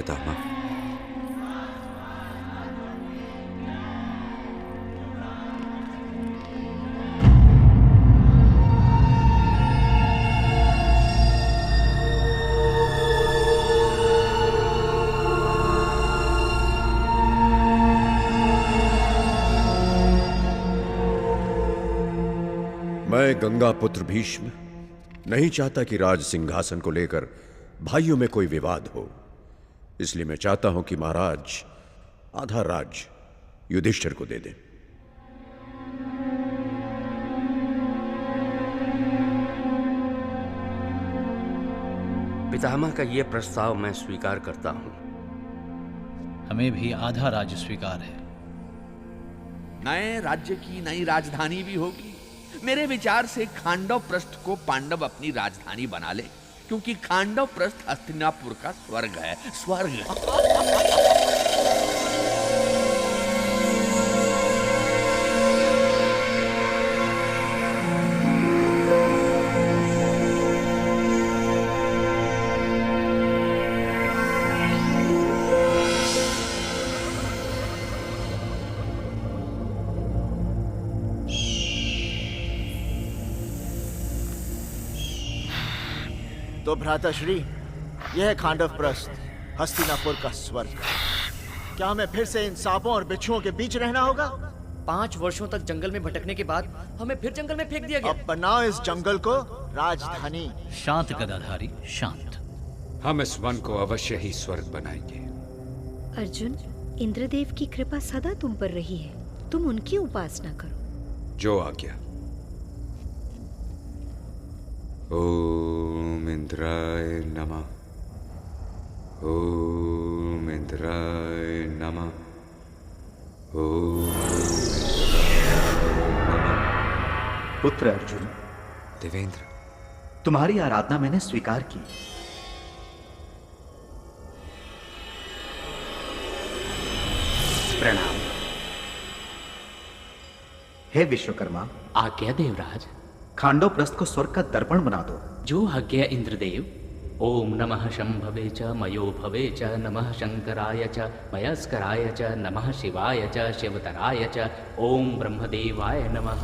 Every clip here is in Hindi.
पितामह। मैं गंगा पुत्र भीष्म नहीं चाहता कि राज सिंहासन को लेकर भाइयों में कोई विवाद हो, इसलिए मैं चाहता हूं कि महाराज आधा राज युधिष्ठिर को दे दें। पितामह का यह प्रस्ताव मैं स्वीकार करता हूं। हमें भी आधा राज्य स्वीकार है। नए राज्य की नई राजधानी भी होगी। मेरे विचार से खांडव प्रस्थ को पांडव अपनी राजधानी बना ले, क्योंकि खांडव प्रस्थ हस्तिनापुर का स्वर्ग है। स्वर्ग। तो भ्राताश्री, यह है खांडव प्रस्थ, हस्तिनापुर का स्वर्ग। क्या हमें फिर से इन सांपों और बिच्छुओं के बीच रहना होगा? 5 वर्षों तक जंगल में भटकने के बाद हमें फिर जंगल में फेंक दिया गया। अब बनाओ इस जंगल को राजधानी। शांत गदाधारी, शांत। हम इस वन को अवश्य ही स्वर्ग बनाएंगे। अर्जुन, इंद्रदेव की कृपा सदा तुम पर रही है, तुम उनकी उपासना करो। जो आज्ञा। ओम इंद्राय नमः। ओम इंद्राय नमः। ओम पुत्र अर्जुन, देवेंद्र, तुम्हारी आराधना मैंने स्वीकार की। प्रणाम। हे विश्वकर्मा। आज्ञा देवराज। खांडव प्रस्थ को स्वर्ग का दर्पण बना दो। जो आज्ञा इंद्रदेव। ओम नमः शंभवे च मयो भवे च नमः शंकराय च मयस्कराय च नमः शिवाय च शिवतराय च ओम ब्रह्मदेवाय नमः।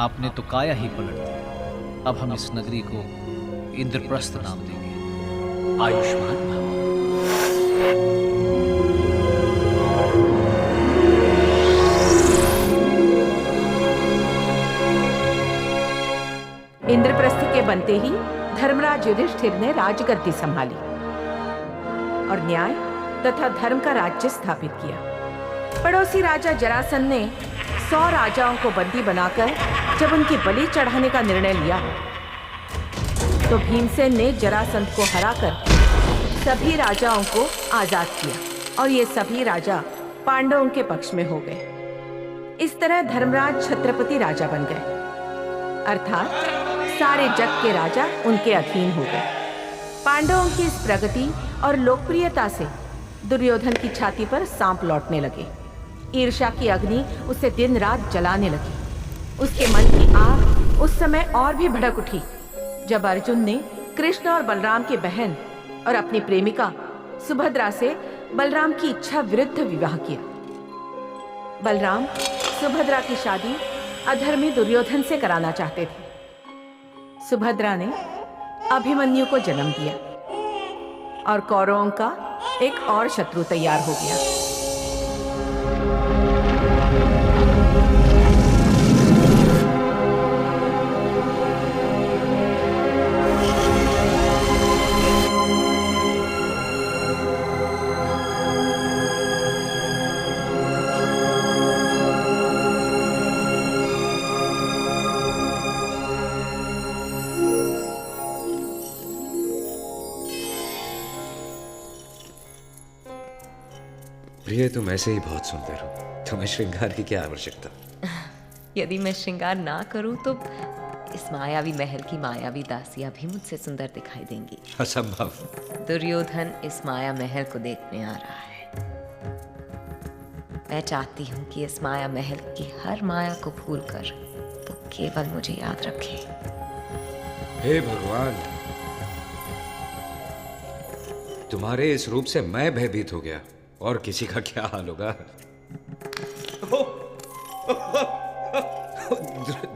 आपने तो काया ही पलट दी। अब हम इस नगरी को इंद्रप्रस्थ नाम देंगे। आयुष्मान भव। इंद्रप्रस्थ के बनते ही धर्मराज युधिष्ठिर ने राजगद्दी संभाली और न्याय तथा धर्म का राज्य स्थापित किया। पड़ोसी राजा जरासंध ने 100 राजाओं को बंदी बनाकर जब उनकी बलि चढ़ाने का निर्णय लिया, तो भीमसेन ने जरासंध को हराकर सभी राजाओं को आजाद किया और ये सभी राजा पांडवों के पक्ष में हो गए। इस तरह धर्मराज छत्रपति राजा बन गए, अर्थात सारे जग के राजा उनके अधीन हो गए। पांडवों की इस प्रगति और लोकप्रियता से दुर्योधन की छाती पर सांप लौटने लगे। ईर्ष्या की अग्नि उसे दिन रात जलाने लगी। उसके मन की आग उस समय और भी भड़क उठी जब अर्जुन ने कृष्ण और बलराम की बहन और अपनी प्रेमिका सुभद्रा से बलराम की इच्छा विरुद्ध विवाह किया। बलराम सुभद्रा की शादी अधर्मी दुर्योधन से कराना चाहते थे। सुभद्रा ने अभिमन्यु को जन्म दिया और कौरवों का एक और शत्रु तैयार हो गया। प्रिय, तुम ऐसे ही बहुत सुंदर हो, तुम्हें श्रृंगार की क्या आवश्यकता? यदि मैं श्रृंगार ना करूं तो इस मायावी महल की मायावी दासियां भी मुझसे सुंदर दिखाई देंगी। असंभव। दुर्योधन इस माया महल को देखने आ रहा है। मैं चाहती हूँ कि इस माया महल की हर माया को भूलकर वो केवल मुझे याद रखे। हे भगवान, तुम्हारे इस रूप से मैं भयभीत हो गया, और किसी का क्या हाल होगा।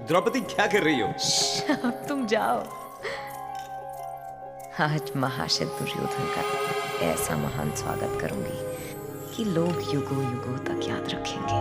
द्रौपदी, क्या कर रही हो? अब तुम जाओ। आज महाशय दुर्योधन का ऐसा महान स्वागत करूंगी कि लोग युगों युगों तक याद रखेंगे।